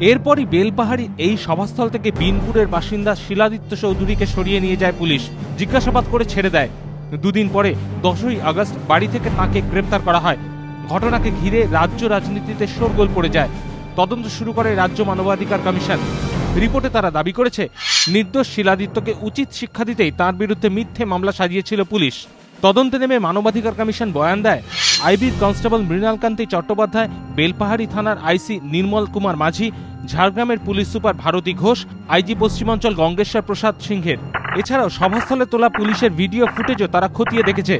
এরপরই বেলপাহাড়ির এই সভাস্থল থেকে বিনপুরের বাসিন্দা শিলাদিত্য চৌধুরীকে সরিয়ে নিয়ে যায় পুলিশ, জিজ্ঞাসাবাদ করে ছেড়ে দেয়। দুদিন পরে 10ই আগস্ট বাড়ি থেকে তাকে গ্রেপ্তার করা হয়। ঘটনাকে ঘিরে রাজ্য রাজনীতিতে শোরগোল পড়ে যায়। তদন্ত শুরু করে রাজ্য মানবাধিকার কমিশন। রিপোর্টে তারা দাবি করেছে, নির্দোষ শিলাদিত্যকে উচিত শিক্ষা দিতেই তার বিরুদ্ধে মিথ্যে মামলা সাজিয়েছিল পুলিশ। তদন্তে নেমে মানবাধিকার কমিশন বয়ান দেয়, আইবির কনস্টেবল মৃণালকান্তি চট্টোপাধ্যায়, বেলপাহাড়ি থানার আইসি নির্মল কুমার মাঝি, ঝাড়গ্রামের police super Bharati Ghosh, IG পশ্চিমাঞ্চল গঙ্গেশ্বর প্রসাদ সিংহের। এছাড়াও সভাস্থলে তোলা পুলিশের ভিডিও ফুটেজও তারা খতিয়ে দেখেছে।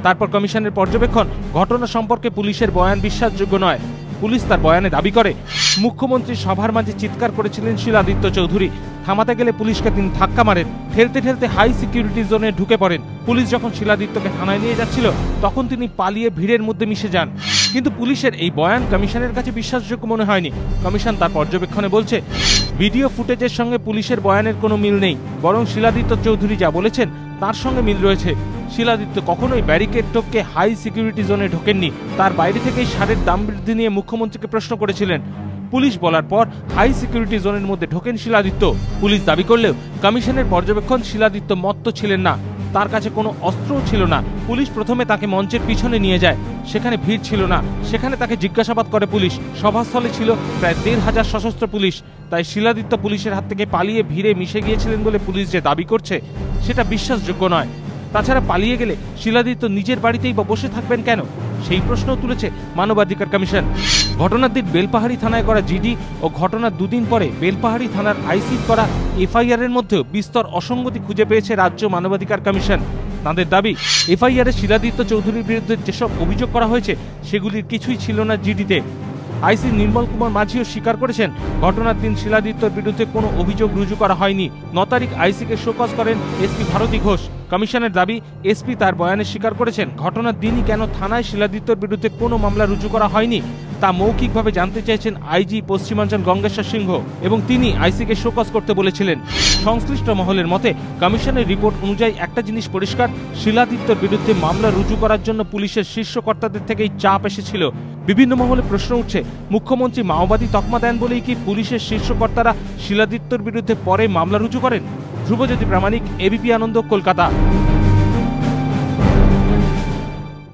তারপর কমিশনের পর্যবেক্ষণ, ঘটনা সম্পর্কে পুলিশের বয়ান বিশ্বাসযোগ্য নয়। পুলিশ তার বয়ানে দাবি করে, মুখ্যমন্ত্রী সভার মাঝে চিৎকার করেছিলেন শিলাদিত্য চৌধুরী। থামাতে গেলে পুলিশকে তিনি ধাক্কা মারেন। ঠেলতে ঠেলতে হাই সিকিউরিটি জোনে ঢুকে পড়েন। পুলিশ যখন শিলাদিত্যকে থানায় নিয়ে যাচ্ছিল, তখন তিনি পালিয়ে ভিড়ের মধ্যে মিশে যান। কিন্তু পুলিশের এই বয়ান কমিশনের কাছে বিশ্বাসযোগ্য মনে হয়নি। কমিশন তার পর্যবেক্ষণে বলছে, ভিডিও ফুটেজের সঙ্গে পুলিশের বয়ানের কোনো মিল নেই, বরং শিলাদিত্য চৌধুরী যা বলেছেন তার সঙ্গে মিল রয়েছে। শিলাদিত্য কখনোই ব্যারিকেড টপকে হাই সিকিউরিটি জোনে ঢোকেননি। তার বাইরে থেকেই সারের দাম বৃদ্ধি নিয়ে মুখ্যমন্ত্রীকে প্রশ্ন করেছিলেন। পুলিশ বলার পর হাই সিকিউরিটি জোনের মধ্যে ঢোকেন শিলাদিত্য। পুলিশ দাবি করলেও কমিশনের পর্যবেক্ষণ, শিলাদিত্য মত্ত ছিলেন না, তার কাছে কোনো অস্ত্রও ছিল না। পুলিশ প্রথমে তাকে মঞ্চের পিছনে নিয়ে যায়। সেখানে ভিড় ছিল না, সেখানে তাকে জিজ্ঞাসাবাদ করে পুলিশ। সভাস্থলে ছিল প্রায় ১৫০০ সশস্ত্র পুলিশ। তাই শিলাদিত্য পুলিশের হাত থেকে পালিয়ে ভিড়ে মিশে গিয়েছিলেন বলে পুলিশ যে দাবি করছে, সেটা বিশ্বাসযোগ্য নয়। তাছাড়া পালিয়ে গেলে শিলাদিত্য নিজের বাড়িতেই বা বসে থাকবেন কেন, সেই প্রশ্নও তুলেছে মানবাধিকার কমিশন। ঘটনার দিন বেলপাহাড়ি থানায় করা জিডি ও ঘটনার দুদিন পরে বেলপাহাড়ি থানার আইসির করা এফআইআর এর মধ্যেও বিস্তর অসঙ্গতি খুঁজে পেয়েছে রাজ্য মানবাধিকার কমিশন। তাদের দাবি, এফআইআর এ শিলাদিত্য চৌধুরীর বিরুদ্ধে যেসব অভিযোগ করা হয়েছে, সেগুলির কিছুই ছিল না জিডিতে। আইসি নির্মল কুমার মাঝিও স্বীকার করেছেন, ঘটনার দিন শিলাদিত্যর বিরুদ্ধে কোনো অভিযোগ রুজু করা হয়নি। 9 তারিখ আইসিকে শোকজ করেন এসপি ভারতী ঘোষ। কমিশনের দাবি, এসপি তার বয়ানে স্বীকার করেছেন, ঘটনার দিনই কেন থানায় শিলাদিত্যর বিরুদ্ধে কোনো মামলা রুজু করা হয়নি তা মৌখিকভাবে জানতে চাইছেন আইজি পশ্চিমাঞ্চল গঙ্গেশ্বর সিংহ, এবং তিনি আইসিকে শোকজ করতে বলেছিলেন। সংশ্লিষ্ট মহলের মতে, কমিশনের রিপোর্ট অনুযায়ী একটা জিনিস পরিষ্কার, শিলাদিত্যর বিরুদ্ধে মামলা রুজু করার জন্য পুলিশের শীর্ষ কর্তাদের থেকেই চাপ এসেছিল। বিভিন্ন মহলে প্রশ্ন উঠছে, মুখ্যমন্ত্রী মাওবাদী তকমা দেন বলেই কি পুলিশের শীর্ষ কর্তারা শিলাদিত্যর বিরুদ্ধে পরে মামলা রুজু করেন? ধ্রুবজ্যোতি প্রামাণিক, এবিপি আনন্দ, কলকাতা।